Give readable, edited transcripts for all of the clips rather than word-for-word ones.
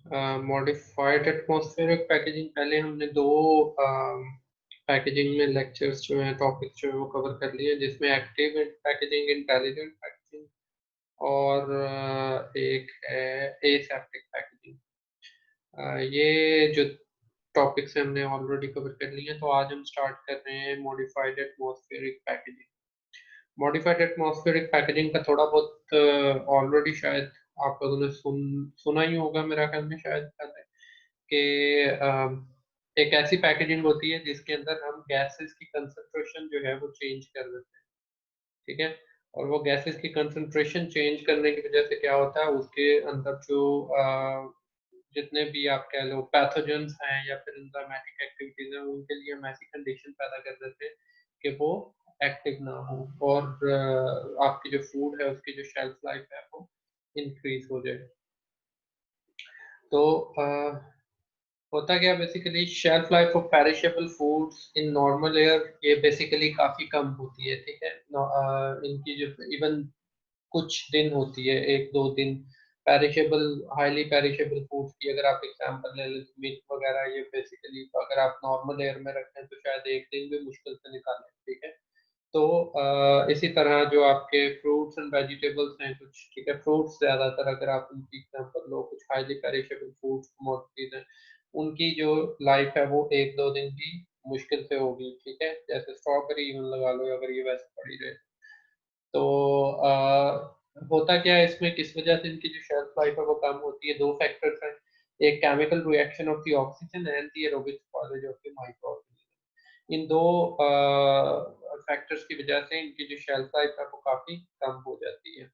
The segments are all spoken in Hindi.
मॉडिफाइड एटमॉस्फेरिक पैकेजिंग, पहले हमने दो पैकेजिंग में लेक्चर्स जो हैं, टॉपिक्स जो हैं वो कवर कर लिए, जिसमें एक्टिव पैकेजिंग, इंटेलिजेंट पैकेजिंग और एक है एसेप्टिक पैकेजिंग। ये जो टॉपिक्स हमने ऑलरेडी कवर कर लिए हैं, तो आज हम स्टार्ट कर रहे हैं modified atmospheric packaging. Modified atmospheric packaging का थोड़ा बहुत ऑलरेडी शायद आप लोगों ने सुना ही होगा, मेरा ख्याल में शायद पहले, कि एक ऐसी पैकेजिंग होती है जिसके अंदर हम गैसेस की कंसंट्रेशन जो है वो चेंज कर देते हैं। ठीक है, और वो गैसेस की कंसंट्रेशन चेंज करने की वजह से क्या होता है, उसके अंदर जो जितने भी आप कह लो पैथोजेंस हैं या फिर एंजाइमेटिक एक्टिविटीज हैं, उनके लिए हम ऐसी कंडीशन पैदा कर देते हैं कि वो एक्टिव ना हो, और आपकी जो फूड है उसकी जो शेल्फ लाइफ है वो इंक्रीज हो जाए। तो होता क्या, basically shelf life of perishable foods in normal air ये बेसिकली काफी कम होती है। ठीक है, इनकी जो इवन कुछ दिन होती है, एक दो दिन। पेरिशेबल, हाईली पेरिशेबल फूड्स की अगर आप एग्जांपल ले लें, मीट वगैरह, ये बेसिकली अगर आप नॉर्मल एयर में रखें तो शायद एक दिन भी मुश्किल से निकालें। ठीक है, तो इसी तरह जो आपके फ्रूट्स एंड वेजिटेबल्स हैं कुछ, ठीक है, फ्रूट्स ज्यादातर अगर आप उनकी एग्जांपल लो, कुछ हाईली पेरिशेबल फ्रूट्स कमोडिटीज हैं, उनकी जो लाइफ है वो एक दो दिन की मुश्किल से होगी। ठीक है, जैसे स्ट्रॉबेरी इवन लगा लो, अगर ये वैसे पड़ी रहे तो होता क्या है इसमें, किस वजह से इनकी जो शेल्फ लाइफ है वो कम होती है। दो फैक्टर्स हैं, एक chemical reaction of the oxygen and the aerobic spoilage of the micro. इन दो फैक्टर्स की वजह से इनकी जो शेल्फ लाइफ है वो काफी कम हो जाती है।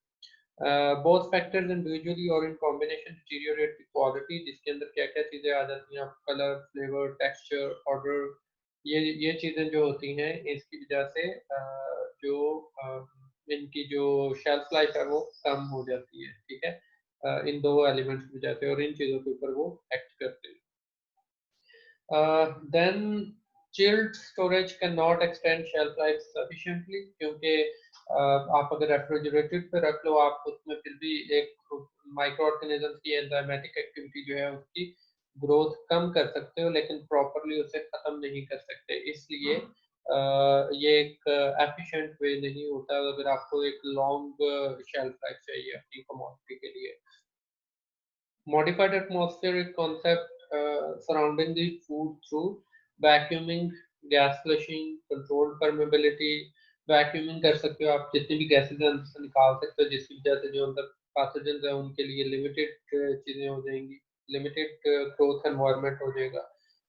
बोथ फैक्टर्स इंडिविजुअली और in combination deteriorate the quality, जिसके अंदर क्या क्या चीजें आ जाती हैं, कलर, फ्लेवर, टेक्सचर, ऑर्डर, ये चीजें जो होती हैं इसकी वजह से जो इनकी जो शेल्फ लाइफ है वो कम हो जाती है। ठीक है, इन दो एलिमेंट्स की वजह से, और इन चीजों के ऊपर वो एक्ट करते हैं। Then chilled storage cannot extend shelf life sufficiently, क्योंकि आप अगर रेफ्रिजरेटेड पे रख लो, आप उसमें फिर भी एक माइक्रो ऑर्गेनिज्म की एंजाइमेटिक एक्टिविटी जो है उसकी ग्रोथ कम कर सकते हो, लेकिन प्रॉपरली उसे खत्म नहीं कर सकते। इसलिए ये एक एफिशिएंट वे नहीं होता अगर आपको एक लॉन्ग शेल्फ लाइफ चाहिए अपनी कमोडिटी के लिए। Modified atmospheric concept surrounding the food through vacuuming, gas flushing, controlled permeability। Vacuuming कर सकते हो आप, जितनी भी गैसेज अंदर से निकाल सकते हो, जिसकी वजह से जो अंदर पैथोजेंस है उनके लिए लिमिटेड चीजें हो जाएंगी, लिमिटेड ग्रोथ एनवायरनमेंट हो जाएगा।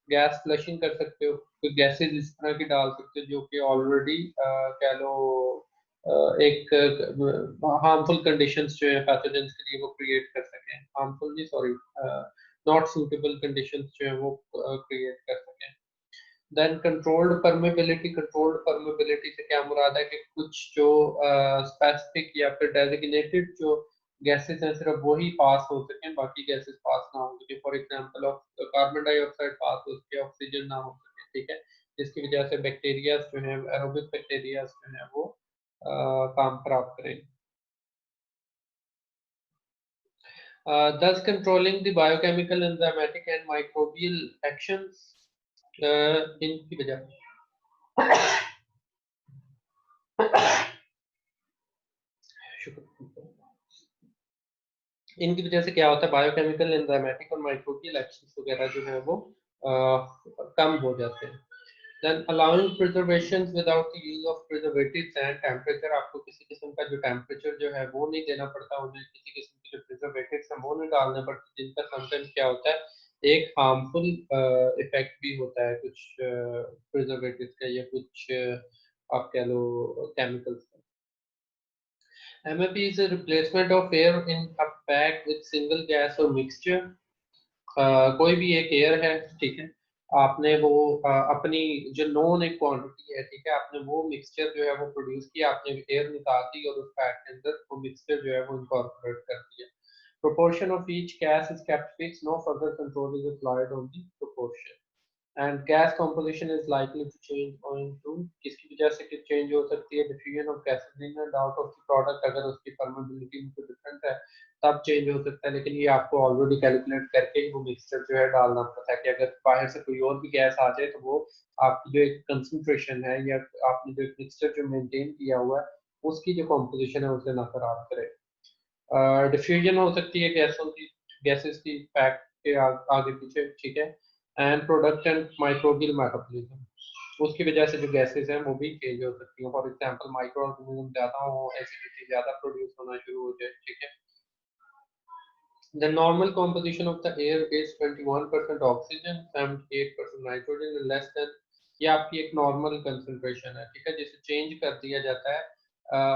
गैस फ्लशिंग कर सकते हो, तो गैसेज इस तरह की डाल सकते हो जो कि ऑलरेडी कह लो एक हार्मफुल कंडीशंस जो है पैथोजेंस के लिए वो क्रिएट कर सकें, हार्मफुल नहीं, सॉरी, नॉट सूटेबल कंडीशंस जो है वो क्रिएट कर सकें। देन कंट्रोल्ड परमेबिलिटी से क्या मुराद है कि कुछ जो स्पेसिफिक या फिर डेजिग्नेटेड जो गैसेस हैं सिर्फ वही पास हो सकें, बाकी गैसेस पास ना हो सके। For example of carbon dioxide pass हो सके, ऑक्सीजन ना हो सके। ठीक है, जिसकी वजह से बैक्टीरिया जो है, एरोबिक बैक्टीरिया जो है वो काम खराब करें। Thus controlling the biochemical, enzymatic and microbial actions इनकी वजह इनकी वजह से क्या होता है, बायोकेमिकल, एंजाइमेटिक और माइक्रोबियल एक्शंस वगैरह जो है वो कम हो जाते हैं। Then allowing preservation without the use of preservatives and temperature, आपको किसी किस्म का जो टेम्परेचर जो है वो नहीं देना पड़ता, उन्हें किसी किस्म के जो प्रिजर्वेटिव्स हैं वो नहीं डालने पड़ते, जिनका समटाइम्स क्या होता है, एक हार्मफुल इफेक्ट भी होता है कुछ प्रिजर्वेटिव्स का, या कुछ आप कह लो केमिकल्स का। MAP is a replacement of air in a pack with single gas or mixture। कोई भी एक एयर है, ठीक है, आपने वो अपनी जो नोन एक क्वांटिटी है, ठीक है, आपने वो मिक्सचर जो है वो प्रोड्यूस किया, आपने एयर निकाल दी और उस पैक के अंदर वो मिक्सचर जो है वो इनकॉर्पोरेट कर दिया। Proportion of each gas is kept fixed, no further control is applied on the proportion। And gas composition is likely to change owing to, किसकी वजह से कि चेंज हो सकती है, diffusion of gases in and out of the product, अगर उसकी परमेबिलिटी में कोई डिफरेंस है तब चेंज हो सकता है, लेकिन ये आपको ऑलरेडी कैलकुलेट करके ही वो मिक्सचर जो है डालना पड़ता है कि अगर बाहर से कोई और भी गैस आ जाए तो वो आपकी जो एक कंसंट्रेशन है या आपने जो मिक्सचर जो मेंटेन किया हुआ है उसकी जो कॉम्पोजिशन है उसे ना खराब करे। डिफ्यूजन हो सकती है गैसों की, गैसेस की पैक के आगे पीछे, ठीक है। And product and microbial metabolism, उसकी वजह से जो गैसेस हैं वो भी चेंज हो सकती हैं। फॉर एग्जांपल माइक्रो ऑर्गेनिज्म ज्यादा हो, एसिडिटी ज्यादा प्रोड्यूस होना शुरू हो जाए, ठीक है। The normal composition of the air is 21% oxygen, 78% nitrogen and less than, ये आपकी एक नॉर्मल कंसंट्रेशन है, ठीक है, जिसे चेंज कर दिया जाता है,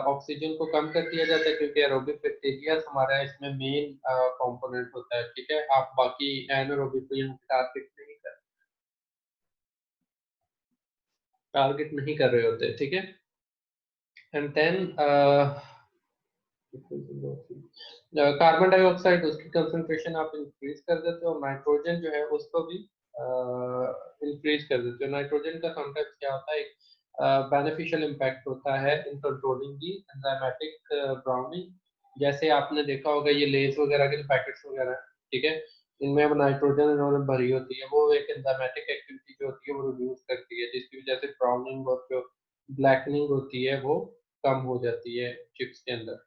ऑक्सीजन को कम कर दिया जाता है क्योंकि एरोबिक बैक्टीरिया हमारा इसमें मेन कंपोनेंट होता है, ठीक है। आप बाकी एनारोबिक को यहाँ टारगेट नहीं कर रहे होते, ठीक है। एंड देन कार्बन डाइऑक्साइड, उसकी कंसंट्रेशन आप इंक्रीज कर देते हो, नाइट्रोजन जो है उसको भी इंक्रीज कर देते हो। नाइट्रोजन का कॉन्टेक्ट क्या होता है, एक बेनिफिशियल इम्पैक्ट होता है in controlling the enzymatic browning. जैसे आपने देखा होगा ये लेस वगैरह के जो पैकेट्स वगैरह हैं, ठीक है, इनमें अब नाइट्रोजन इन्होंने भरी होती है, वो एक एंजाइमेटिक एक्टिविटी जो होती है वो रिड्यूस करती है, जिसकी वजह से ब्राउनिंग और जो ब्लैकनिंग होती है वो कम हो जाती है चिप्स के अंदर।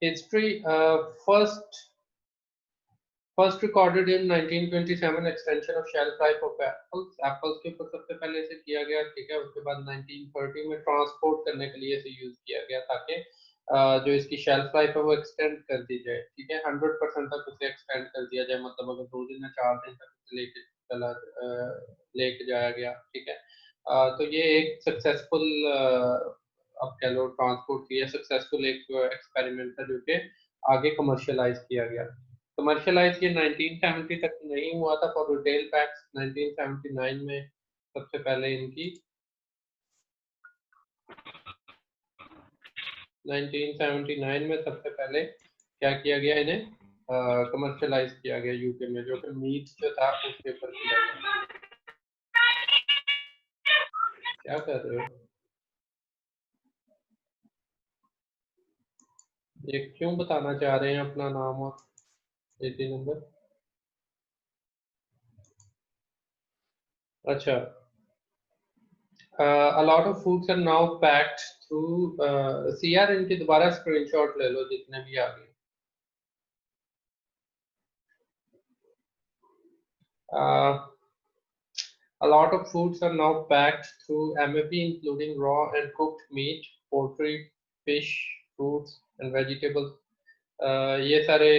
History, first recorded in 1927 extension of shelf life of apples, apples के ऊपर सबसे पहले इसे किया गया, ठीक है। उसके बाद 1930 में ट्रांसपोर्ट करने के लिए इसे यूज किया गया ताकि जो इसकी शेल्फ लाइफ है वो एक्सटेंड कर दी जाए, ठीक है। 100% तक उसे एक्सटेंड कर दिया जाए, मतलब अगर 2 दिन या 4 दिन तक उसे लेके चला लेके जाया गया, ठीक है। तो ये एक सक्सेसफुल अब कह लो ट्रांसपोर्ट किया सक्सेसफुल एक एक्सपेरिमेंट था जो कि आगे कमर्शियलाइज किया गया। कमर्शियलाइज ये 1970 तक नहीं हुआ था फॉर रिटेल पैक्स, 1979 में सबसे पहले इनकी 1979 में सबसे पहले क्या किया गया, इन्हें कमर्शियलाइज किया गया यूके में, जो कि मीट जो था उसके ऊपर किया गया। क्या कर रहे हो, ये क्यों बताना चाह रहे हैं अपना नाम और एटी नंबर? अच्छा, a lot of foods are now packed through CR, इनकी दोबारा स्क्रीनशॉट ले लो जितने भी आ गए। A lot of foods are now packed through MAP, including raw and cooked meat, poultry, fish, fruits and vegetables. ये सारे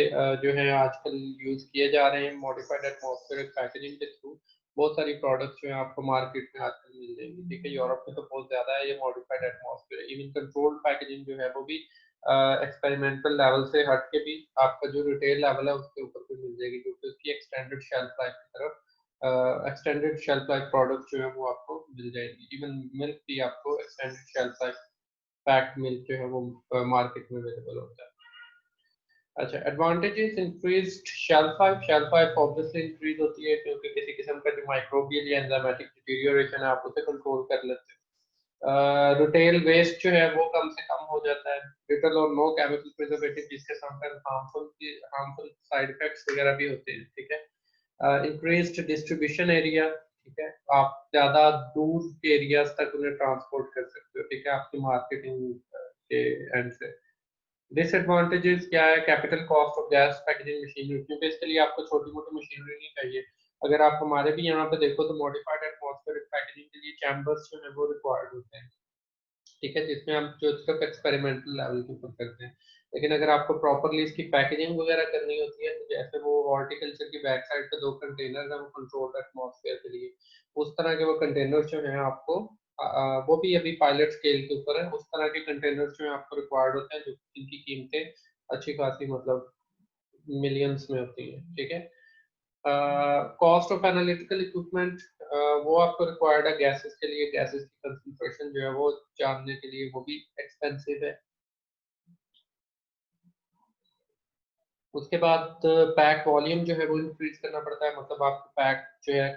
जो है आजकल यूज किए जा रहे हैं मॉडिफाइड एटमॉस्फेरिक पैकेजिंग के थ्रू। बहुत सारी प्रोडक्ट्स जो है आपको मार्केट में आजकल मिल जाएंगी, ठीक है। यूरोप में तो बहुत ज्यादा है ये modified atmosphere, even controlled packaging जो है वो भी एक्सपेरिमेंटल लेवल से हट के भी आपका जो रिटेल लेवल है उसके ऊपर भी मिल जाएगी, क्योंकि उसकी एक्सटेंडेड शेल्फ लाइफ की तरफ एक्सटेंडेड शेल्फ लाइफ प्रोडक्ट जो है वो आपको मिल जाएगी। इवन मिल्क भी आपको extended shelf life packed milk जो है वो मार्केट में अवेलेबल होता है। अच्छा, advantages increased shelf life obviously increase होती है क्योंकि किसी किस्म का जो माइक्रोबियल या एंजाइमेटिक डिटीरियोरेशन है आप उसे कंट्रोल कर लेते हैं। रिटेल वेस्ट जो है वो कम से कम हो जाता है। लिटिल और नो केमिकल प्रिजर्वेटिव, जिसके समटाइम्स हार्मफुल साइड इफेक्ट्स वगैरह भी होते हैं, ठीक है। इंक्रीज्ड डिस्ट्रीब्यूशन एरिया, ठीक है, आप ज्यादा दूर के एरियाज तक उन्हें ट्रांसपोर्ट कर सकते हो, ठीक है, आपकी मार्केटिंग के एंड से। डिसएडवांटेजेस क्या है, capital cost of gas packaging machinery, क्योंकि इसके लिए आपको छोटी मोटी मशीनरी नहीं चाहिए। अगर आप हमारे भी यहाँ पे देखो तो मॉडिफाइड एटमॉस्फेरिक पैकेजिंग के लिए चैम्बर्स जो है वो रिक्वायर्ड होते हैं, ठीक है, जिसमें हम जो सिर्फ एक्सपेरिमेंटल लेवल के ऊपर करते हैं। लेकिन अगर आपको प्रॉपरली इसकी पैकेजिंग वगैरह करनी होती है, तो जैसे वो हॉर्टिकल्चर की बैक साइड पे 2 कंटेनर है वो कंट्रोल्ड एटमॉस्फेयर के लिए, उस तरह के वो कंटेनर जो है आपको वो भी अभी पायलट स्केल के ऊपर है, उस तरह के कंटेनर जो है आपको रिक्वायर्ड होते हैं, जो जिनकी कीमतें अच्छी खासी मतलब मिलियंस में होती है, ठीक है। कॉस्ट ऑफ एनालिटिकल इक्विपमेंट, वो आपको रिक्वायर्ड है गैसेस के लिए, गैसेस की कंसंट्रेशन जो है वो जानने के लिए वो भी एक्सपेंसिव है। उसके बाद पैक वॉल्यूम जो है वो इंक्रीज करना पड़ता है, मतलब आप पैक जो है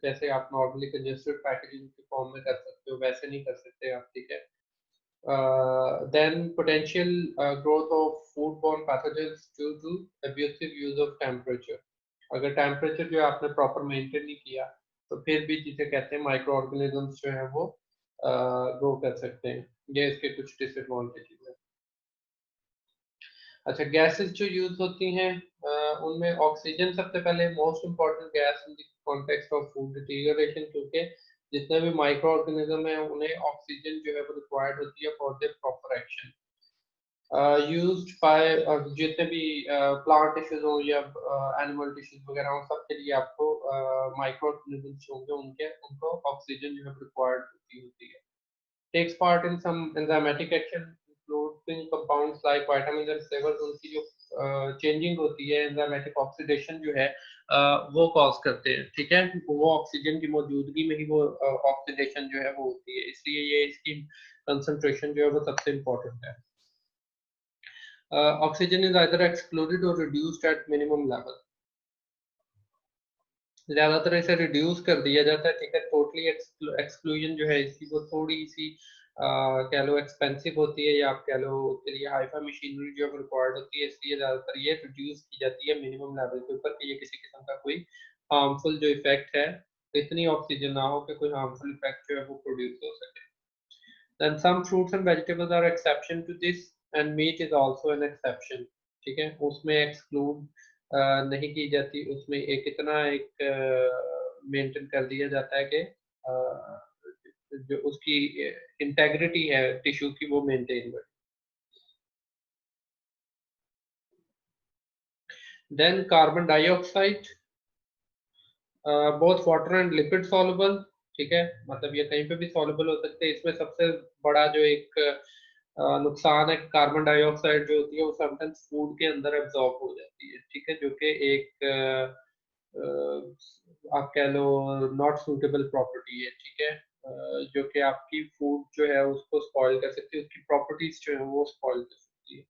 जैसे आप नॉर्मली कंजेस्टेड पैकेजिंग के फॉर्म में कर सकते हो वैसे नहीं कर सकते आप, ठीक है। Then potential growth of food borne pathogens due to abusive use of temperature. अगर टेम्परेचर जो है आपने प्रॉपर मेंटेन नहीं किया तो फिर भी जिसे कहते हैं माइक्रो ऑर्गेनिजम्स जो है वो ग्रो कर सकते हैं। ये इसके कुछ डिसएडवांटेजेस हैं। अच्छा, गैसेस जो यूज होती हैं उनमें ऑक्सीजन सबसे पहले most important gas in the context of food deterioration, क्योंकि जितने भी माइक्रो ऑर्गेनिज्म है उन्हें ऑक्सीजन जो है वो रिक्वायर्ड होती है for the proper action. Used by जितने भी प्लांट टिश्यूज हो या एनिमल टिश्यूज वगैरह हो, सबके लिए आपको माइक्रो ऑर्गेनिजम्स होंगे उनके उनको ऑक्सीजन जो है रिक्वायर्ड होती है। takes part in some enzymatic action including compounds like vitamins and flavors। उनकी जो चेंजिंग होती है एंजाइमेटिक ऑक्सीडेशन जो है वो कॉज करते हैं, ठीक है। वो ऑक्सीजन की मौजूदगी में ही वो ऑक्सीडेशन जो है वो होती है, इसलिए ये इसकी कंसंट्रेशन जो है वो सबसे इम्पोर्टेंट है। ऑक्सीजन इज आइदर एक्सक्लूडेड और रिड्यूस्ड एट मिनिमम लेवल। ज्यादातर इसे रिड्यूस कर दिया जाता है, ठीक है। टोटली एक्सक्लूजन जो है इसकी वो थोड़ी सी कह लो एक्सपेंसिव होती है, या आप कह लो उसके लिए हाईफाई मशीनरी जो रिक्वायर्ड होती है, इसलिए ज्यादातर ये रिड्यूस की जाती है मिनिमम लेवल के ऊपर कि ये किसी किस्म का कोई हार्मफुल जो इफेक्ट है, इतनी ऑक्सीजन ना हो कि कोई हार्मफुल इफेक्ट जो है वो प्रोड्यूस हो सके। Then some fruits and vegetables are exception to this and meat is also an exception, ठीक है। उसमें एक्सक्लूड नहीं की जाती, उसमें एक इतना एक मेंटेन कर दिया जाता है कि जो उसकी इंटेग्रिटी है टिश्यू की वो मेंटेन हो। Then carbon dioxide both water and lipid soluble, ठीक है। मतलब ये कहीं पे भी सॉल्युबल हो सकते हैं। इसमें सबसे बड़ा जो एक नुकसान है, कार्बन डाइऑक्साइड जो होती है वो समटाइम्स फूड के अंदर एब्जॉर्ब हो जाती है, ठीक है, जो कि एक आप कह लो नॉट सूटेबल प्रॉपर्टी है, ठीक है। जो कि आपकी फूड जो है उसको स्पॉइल कर सकती है, उसकी प्रॉपर्टीज जो है वो स्पॉइल कर सकती है।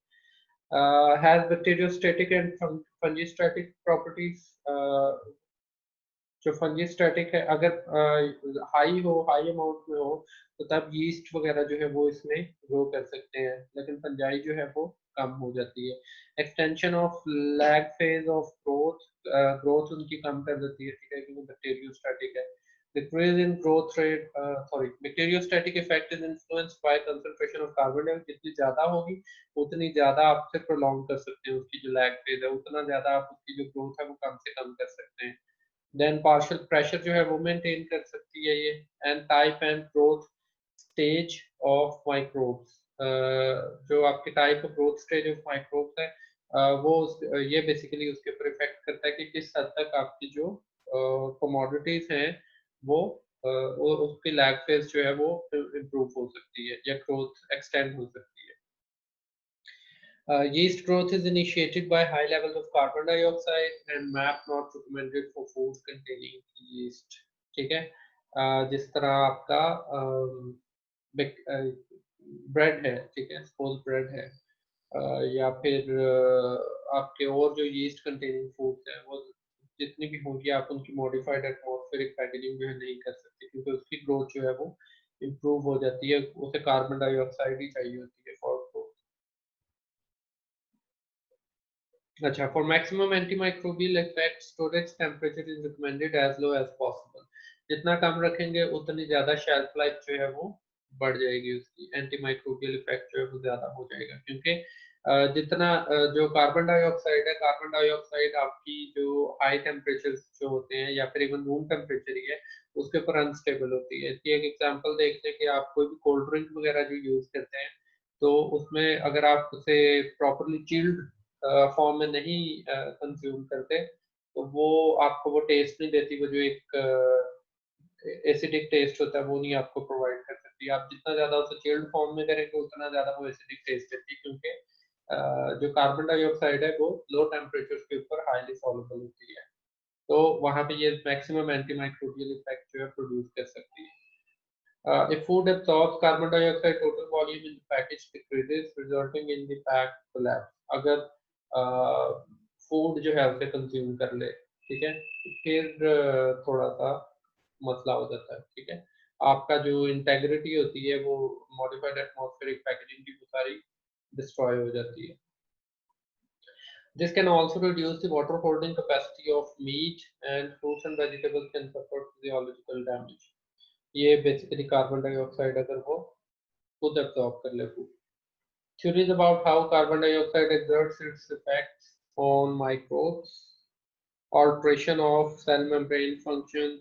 Has bacteriostatic and fungistatic properties. जो फंजीस्टैटिक है अगर हाई हो, हाई अमाउंट में हो, तो तब यीस्ट वगैरह जो है वो इसमें ग्रो कर सकते हैं, लेकिन फंजाई जो है वो कम हो जाती है। Extension of lag phase of growth, growth उनकी कम कर देती है, ठीक है, क्योंकि बैक्टीरियोस्टैटिक है। Decrease in growth rate, bacteriostatic effect is influenced by concentration of carbon dioxide। जितनी ज्यादा होगी उतनी ज्यादा आप उसे प्रोलॉन्ग कर सकते हैं, उसकी जो लैग फेज है उतना ज्यादा आप उसकी जो ग्रोथ है वो कम से कम कर सकते हैं। देन पार्शियल प्रेशर जो है वो मेंटेन कर सकती है ये। And type and growth stage of microbes, जो आपके type of growth stage of microbes है ये बेसिकली उसके ऊपर इफेक्ट करता है कि किस हद तक आपकी जो कमोडिटीज हैं वो उसकी लैग फेज जो है वो इम्प्रूव हो सकती है या ग्रोथ एक्सटेंड हो सकती है। Yeast growth is initiated by high levels of carbon dioxide and MAP not recommended for foods containing yeast, ठीक है। जिस तरह आपका ब्रेड है, ठीक है, सपोज ब्रेड है, या फिर आपके और जो यीस्ट कंटेनिंग फूड्स हैं वो जितनी भी होंगी आप उनकी मॉडिफाइड एटमॉस्फेरिक पैकेजिंग जो है नहीं कर सकते, क्योंकि उसकी ग्रोथ जो है वो इम्प्रूव हो जाती है, उसे कार्बन डाइऑक्साइड ही चाहिए होती है फॉर ग्रोथ। अच्छा, for maximum antimicrobial effect storage temperature is recommended as low as possible। जितना कम रखेंगे उतनी ज्यादा शेल्फ लाइफ जो है वो बढ़ जाएगी, उसकी एंटीमाइक्रोबियल इफेक्ट जो है वो ज्यादा हो जाएगा, क्योंकि जितना जो कार्बन डाइऑक्साइड है, कार्बन डाइऑक्साइड आपकी जो हाई टेम्परेचर जो होते हैं या फिर इवन रूम टेम्परेचर ही है उसके ऊपर अनस्टेबल होती है। इसकी एक एग्जांपल देखते हैं कि आप कोई भी कोल्ड ड्रिंक वगैरह जो यूज करते हैं तो उसमें अगर आप उसे प्रॉपरली चिल्ड फॉर्म में नहीं कंज्यूम करते तो वो आपको वो टेस्ट नहीं देती, वो जो एक एसिडिक टेस्ट होता है वो नहीं आपको प्रोवाइड कर सकती। आप जितना ज्यादा उसे चिल्ड फॉर्म में करेंगे उतना ज्यादा वो एसिडिक टेस्ट देती है, क्योंकि जो कार्बन डाइऑक्साइड है वो लो टेम्परेचर के ऊपर हाईली सॉल्युबल होती है, तो वहां पे ये मैक्सिमम एंटीमाइक्रोबियल इफेक्ट जो है प्रोड्यूस कर सकती है। If food absorbs carbon dioxide, total volume in the package decreases, resulting in the pack collapse। अगर फूड जो है उसे कंज्यूम कर ले, ठीक है, फिर थोड़ा सा मसला हो जाता है, ठीक है। आपका जो इंटेग्रिटी होती है वो मॉडिफाइड एटमॉस्फेरिक पैकेजिंग की वो सारी डिस्ट्रॉय हो जाती है। This can also reduce the water holding capacity of meat, and fruits and vegetables can suffer physiological damage. ये basically carbon dioxide अगर वो खुद absorb कर ले food. Theories about how carbon dioxide exerts its effects on microbes, alteration of cell membrane functions,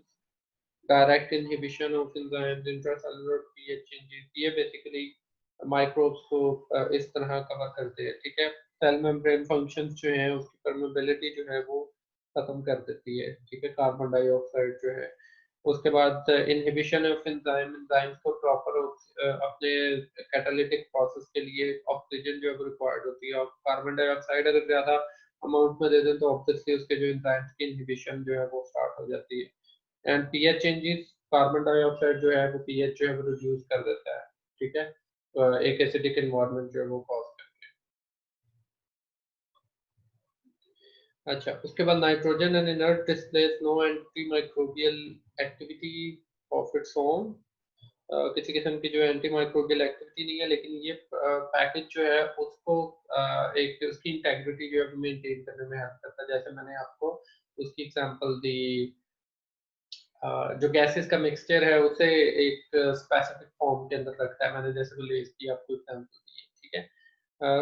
direct inhibition of enzymes, intracellular pH changes. ये basically microbes को इस तरह कवर करते हैं, ठीक है। सेल मेम्ब्रेन फंक्शंस जो हैं उसकी परमेबिलिटी जो है वो खत्म कर देती है, ठीक है, कार्बन डाइऑक्साइड जो है। उसके बाद इनहिबिशन ऑफ एंजाइम्स को प्रॉपर अपने कैटालिटिक प्रोसेस के लिए ऑक्सीजन जो है रिक्वायर्ड होती है, और कार्बन डाइऑक्साइड अगर ज्यादा अमाउंट में दे दें तो ऑब्वियसली उसके जो एंजाइम्स की इनहिबिशन जो है वो स्टार्ट हो जाती है। And pH changes, carbon dioxide जो है वो पीएच जो है वो रिड्यूस कर देता है, ठीक है, तो एक एसिडिक एनवायरनमेंट जो है वो कॉज करता है। अच्छा, उसके बाद nitrogen and inert displace no anti microbial activity of its own. किसी किस्म की जो एंटी माइक्रोबियल एक्टिविटी नहीं है, लेकिन ये पैकेज जो है उसको एक उसकी इंटेग्रिटी जो है मेंटेन करने में हेल्प करता है। जैसे मैंने आपको उसकी एग्जांपल दी, जो गैसेस का मिक्सचर है उसे एक स्पेसिफिक फॉर्म के अंदर रखता है, मैंने जैसे रिलीज की आपको एग्जांपल दी है, ठीक है।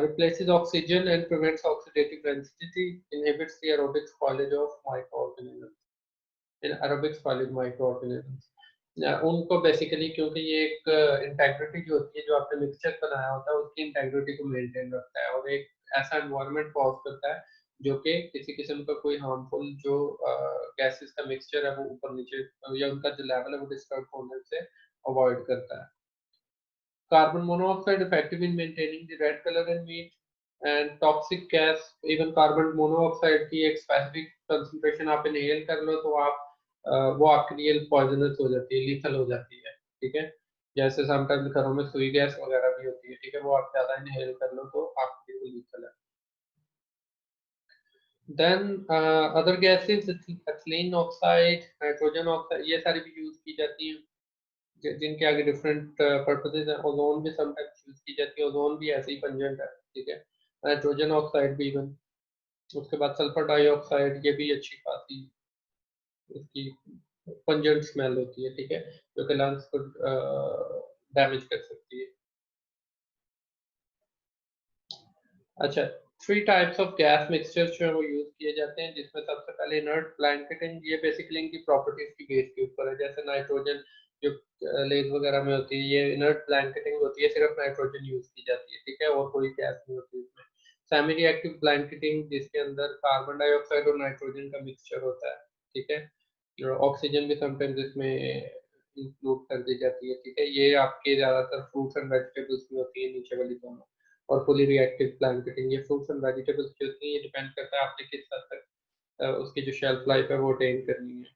Replaces oxygen and prevents oxidative density, inhibits the aerobic spoilage of microorganisms in aerobic spoilage microorganisms. उनको बेसिकली क्योंकि ये एक इंटेग्रिटी जो होती है, जो आपने मिक्सचर बनाया होता है उसकी इंटेग्रिटी को मेंटेन रखता है, और एक ऐसा एनवायरनमेंट कॉज करता है जो कि किसी किस्म का कोई हार्मफुल जो गैसेस का मिक्सचर है वो ऊपर नीचे या उनका जो लेवल है वो डिस्टर्ब होने से अवॉइड करता है। Carbon monoxide effective in maintaining the red color in meat, and toxic gas, even carbon monoxide की एक specific concentration आप inhale कर लो तो आप वो आपके लिए poisonous हो जाती है, lethal हो जाती है, ठीक है। जैसे sometimes घरों में सुई गैस वगैरह भी होती है, ठीक है, वो आप ज़्यादा inhale कर लो तो आपके लिए lethal है। Then other gases, ethylene oxide, nitrogen oxide, ये सारी भी यूज की जाती हैं, जिनके आगे डिफरेंट पर्पसेस हैं। ओजोन भी समटाइम्स यूज की जाती है, ओजोन भी ऐसे ही पंजेंट है, ठीक है। नाइट्रोजन ऑक्साइड भी इवन। उसके बाद सल्फर डाइऑक्साइड, ये भी अच्छी खासी इसकी पंजेंट स्मेल होती है, ठीक है, जो कि लंग्स को डैमेज कर सकती है। अच्छा, 3 टाइप्स ऑफ गैस मिक्सचर्स जो है वो यूज किए जाते हैं, जिसमें सबसे पहले इनर्ट ब्लैंकेटिंग, ये बेसिकली इनकी प्रॉपर्टीज की बेस के ऊपर है। जैसे नाइट्रोजन जो लेज वगैरह में होती है, ये इनर्ट ब्लैंकेटिंग होती है, सिर्फ नाइट्रोजन यूज की जाती है, ठीक है, और कोई गैस नहीं होती इसमें। सेमी रिएक्टिव ब्लैंकेटिंग, जिसके अंदर कार्बन डाइऑक्साइड और नाइट्रोजन का मिक्सचर होता है, ठीक है, ऑक्सीजन भी समटाइम्स इसमें इंक्लूड कर दी जाती है, ठीक है। ये आपके ज्यादातर फ्रूट्स एंड वेजिटेबल्स में होती है, नीचे वाली दोनों। और फुली रिएक्टिव ब्लैंकेटिंग, ये फ्रूट्स एंड वेजिटेबल्स जो होती है, ये डिपेंड करता है आपने किस हद तक उसकी जो शेल्फ लाइफ है वो अटेन करनी है।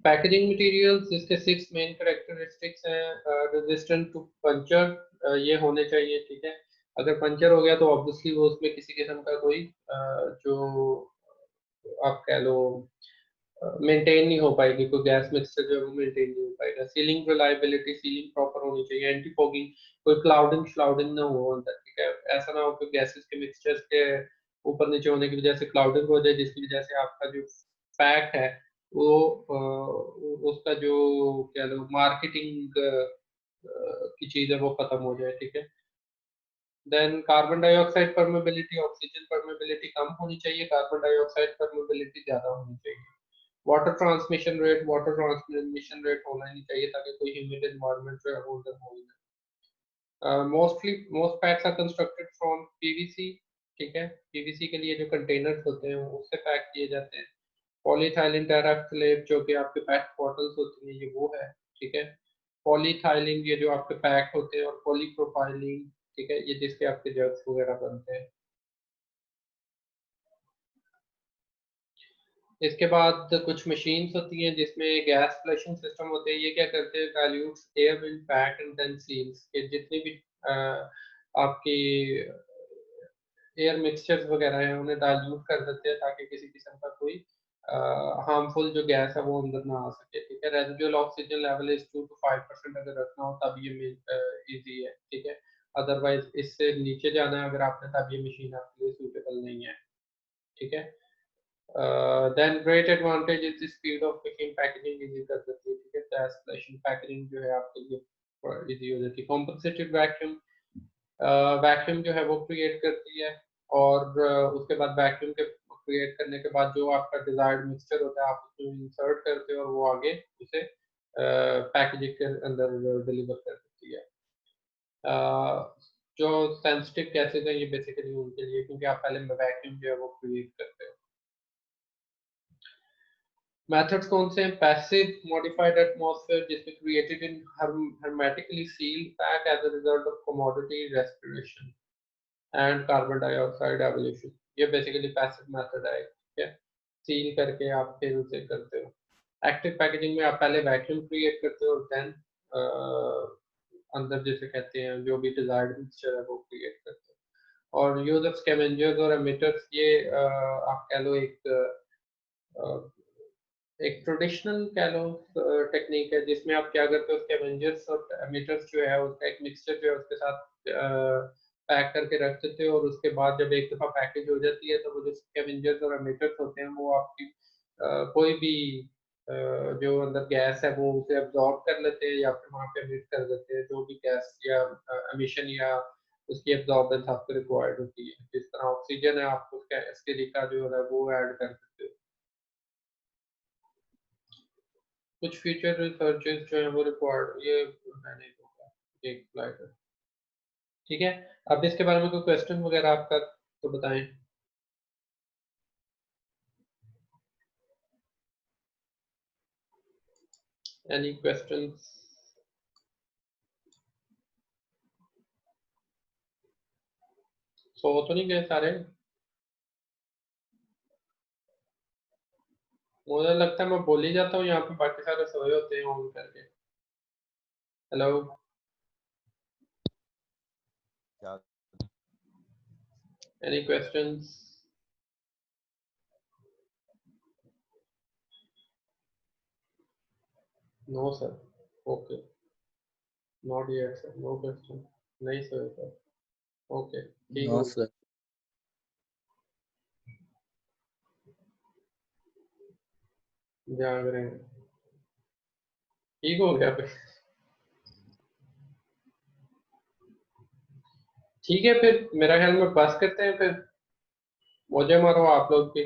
पैकेजिंग मटेरियल्स, जिसके 6 मेन कैरेक्टरिस्टिक्स हैं। रेजिस्टेंट टू पंचर, ये होने चाहिए, ठीक है। अगर पंचर हो गया तो ऑब्वियसली वो उसमें किसी किस्म का कोई जो आप कह लो मेंटेन नहीं हो पाएगी, कोई गैस मिक्सचर जो है वो मेंटेन नहीं हो पाएगा। सीलिंग रिलायबिलिटी, सीलिंग प्रॉपर होनी चाहिए। एंटी फॉगिंग, कोई क्लाउडिंग श्लाउडिंग ना हो अंदर, ठीक है। ऐसा ना हो कि गैसेस के मिक्सचर्स के ऊपर नीचे होने की वजह से क्लाउडिंग हो जाए, जिसकी वजह से आपका जो पैक है वो उसका जो क्या लो मार्केटिंग की चीज है वो खत्म हो जाए, ठीक है। Then carbon dioxide permeability, oxygen permeability कम होनी चाहिए, कार्बन डाइऑक्साइड परमेबिलिटी ज्यादा होनी चाहिए। वाटर ट्रांसमिशन रेट होना ही चाहिए, ताकि कोई ह्यूमिड एनवायरनमेंट जो है वो उधर हो जाए। Most packs are constructed from PVC, ठीक है। पीवीसी के लिए जो कंटेनर्स होते हैं वो उससे पैक किए जाते हैं। पॉलीथाइलिन टेराफ्थलेट, जो कि आपके पैक बॉटल्स होती हैं, ये वो है, ठीक है। पॉलीथाइलिन, ये जो आपके पैक होते हैं, और पॉलीप्रोपाइलिन, ठीक है, ये जिसके आपके जग्स वगैरह बनते हैं। इसके बाद कुछ मशीन्स होती हैं जिसमें गैस फ्लशिंग सिस्टम होते हैं। ये क्या करते हैं, dilutes air in fat and then seals, कि जितनी भी आपकी एयर मिक्सचर्स वगैरह हैं उन्हें डाइल्यूट कर देते हैं ताकि किसी किस्म का कोई हार्मफुल जो गैस है वो अंदर ना आ सके। ठीक है, residual oxygen level is 2 to 5% अगर रखना हो तब ये इजी है। ठीक है, अदरवाइज इससे नीचे जाना है अगर आपने तब ये मशीन आपके लिए सूटेबल नहीं है। ठीक है, then great advantage is the speed of making, packaging easy कर देती है। ठीक है, ट्रांसलेशन पैकेजिंग जो है आपके लिए इजी हो जाती है। कॉम्पनसेटेड वैक्यूम, वैक्यूम जो है वो क्रिएट करती है और उसके बाद वैक्यूम के क्रिएट करने के बाद जो आपका डिजायर्ड मिक्सचर होता है आप उसमें इंसर्ट करते हो और वो आगे उसे पैकेजिंग के अंदर डिलीवर कर देती है। जो सेंसिटिव गैसेज हैं ये बेसिकली उनके लिए, क्योंकि आप पहले वैक्यूम जो है वो क्रिएट करते हो। मेथड्स कौन से हैं? पैसिव मॉडिफाइड एटमॉस्फेयर जिसमें created in hermetically sealed pack as a result of commodity respiration and carbon dioxide evolution, ये बेसिकली पैसिव मेथड है। ठीक है, सील करके आप फिर उसे करते हो। एक्टिव पैकेजिंग में आप पहले वैक्यूम क्रिएट करते हो और देन अंदर जैसे कहते हैं जो भी डिजायर्ड मिक्सचर है वो क्रिएट करते हो। और यूज ऑफ स्कैवेंजर्स और एमिटर्स, ये आप कह लो एक ट्रेडिशनल कह लो टेक्निक है जिसमें आप क्या करते हो, स्कैवेंजर्स और एमिटर्स जो है उसका एक मिक्सचर जो है उसके साथ पैक करके रख देते हो और उसके बाद जब एक दफा पैकेज हो जाती है तो वो जो स्कैवेंजर्स और एमिटर्स होते हैं वो आपकी कोई भी जो अंदर गैस है वो उसे एब्जॉर्ब कर लेते हैं या फिर वहाँ पे एमिट कर देते हैं जो भी गैस या एमिशन या उसकी एब्जॉर्बेंस आपको रिक्वायर्ड होती है। जिस तरह ऑक्सीजन है आप उसका एस्केलिका जो है वो ऐड कर सकते हो। कुछ फ्यूचर रिसर्चेस जो है वो रिक्वायर्ड, ये मैंने होगा एक स्लाइड है। ठीक है, अब इसके बारे में कोई क्वेश्चन वगैरह आपका तो बताएं। Any questions? सो तो नहीं गए सारे? मुझे लगता है मैं बोल ही जाता हूँ, यहाँ पे बाकी सारे सोए होते हैं ऑन करके। Hello, any questions? No sir. Okay, not yet sir, no question. नहीं सोए सर। ओके, ठीक नो हो, सर। जाग रहे हैं, ठीक हो गया फिर। ठीक है, फिर मेरा ख्याल में बस करते हैं फिर, मौजे मारो आप लोग भी।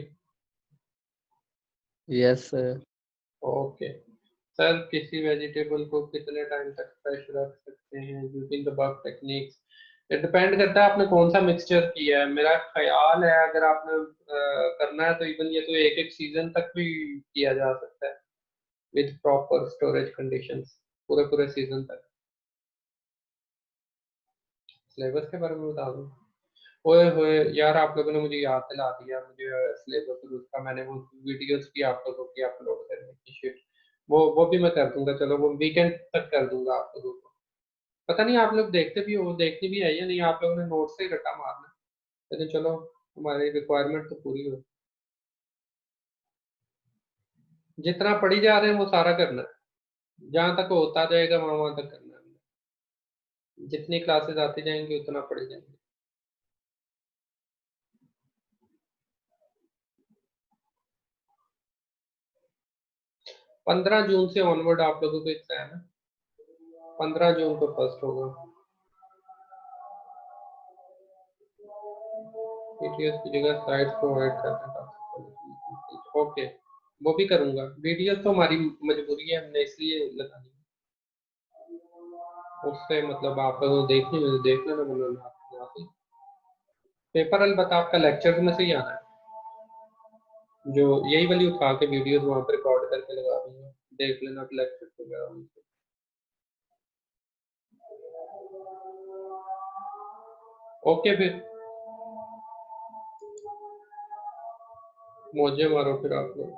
Yes sir. ओके सर, किसी वेजिटेबल को कितने टाइम तक फ्रेश रख सकते हैं यूजिंग द बग टेक्निक्स? ये डिपेंड करता है आपने कौन सा मिक्सचर किया है। मेरा ख्याल है अगर आपने करना है तो इवन ये तो एक एक सीजन तक भी किया जा सकता है विद प्रॉपर स्टोरेज कंडीशंस, पूरे पूरे सीजन तक। सिलेबस के बारे में बता दूं? ओए होए यार, आप लोगों ने मुझे याद दिला दिया, मुझे सिलेबस और उसका मैंने वो वीडियोस भी आप लोगों की अपलोड करने की शिट, वो भी मैं कर दूंगा। चलो वो वीकेंड तक कर दूंगा आप लोगों को। पता नहीं आप लोग देखते भी हो, देखती भी है या नहीं, आप लोगों ने नोट से ही रटा मारना है। लेकिन चलो, हमारी रिक्वायरमेंट तो पूरी हो। जितना पढ़ी जा रहे हैं वो सारा करना है, जहां तक होता जाएगा वहां वहां तक करना है। जितनी क्लासेस आती जाएंगी उतना पढ़ी जाएंगे। 15 जून से ऑनवर्ड आप लोगों को एग्जाम है। 15 जून को फर्स्ट होगा। पीटीएस की जगह स्लाइड्स प्रोवाइड करते हैं। ओके, वो भी करूंगा। वीडियो तो हमारी मजबूरी है, हमने इसलिए लगा दी। उससे मतलब आप लोग देख लेना बोलो। पेपर अलबत्ता आपका लेक्चर में से ही आना है, जो यही वाली उठा के वीडियो वहां पर रिकॉर्ड करके लगा दूंगा, देख लेना लेक्चर वगैरह। ओके, फिर मौजे मारो फिर आप लोग।